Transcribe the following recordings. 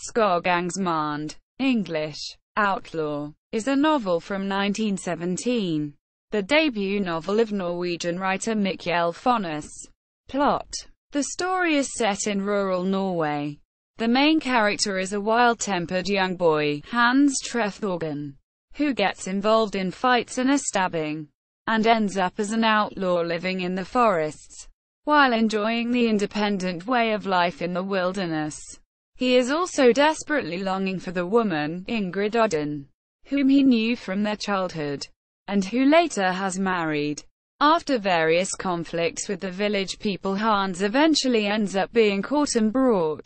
Skoggangsmand, English, Outlaw, is a novel from 1917. The debut novel of Norwegian writer Mikkjel Fønhus. Plot. The story is set in rural Norway. The main character is a wild-tempered young boy, Hans Trefthorgen, who gets involved in fights and a stabbing, and ends up as an outlaw living in the forests, while enjoying the independent way of life in the wilderness. He is also desperately longing for the woman, Ingrid Odden, whom he knew from their childhood, and who later has married. After various conflicts with the village people, Hans eventually ends up being caught and brought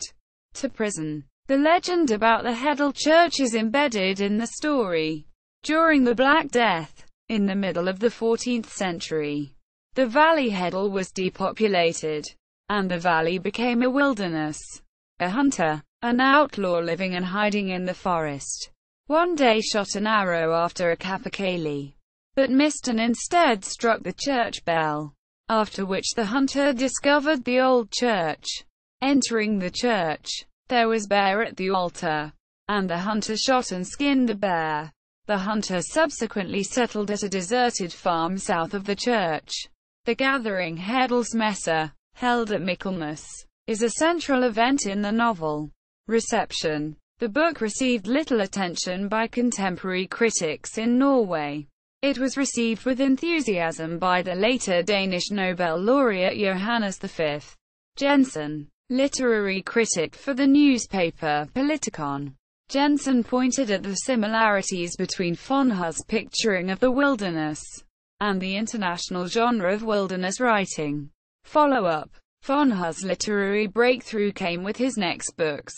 to prison. The legend about the Hedel church is embedded in the story. During the Black Death, in the middle of the 14th century, the valley Hedel was depopulated, and the valley became a wilderness. A hunter, an outlaw living and hiding in the forest, one day shot an arrow after a capercaillie, but missed and instead struck the church bell, after which the hunter discovered the old church. Entering the church, there was bear at the altar, and the hunter shot and skinned the bear. The hunter subsequently settled at a deserted farm south of the church. The gathering Hedelsmesse, held at Mikkjelmas, is a central event in the novel. Reception. The book received little attention by contemporary critics in Norway. It was received with enthusiasm by the later Danish Nobel laureate Johannes V. Jensen, literary critic for the newspaper Politikon. Jensen pointed at the similarities between Fønhus' picturing of the wilderness and the international genre of wilderness writing. Follow-up. Fønhus' literary breakthrough came with his next books.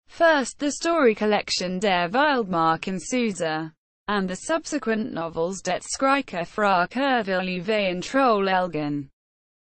First, the story collection Der Vildmarken Suser, and the subsequent novels Det skriker fra Kurviljuve and Trollelgen.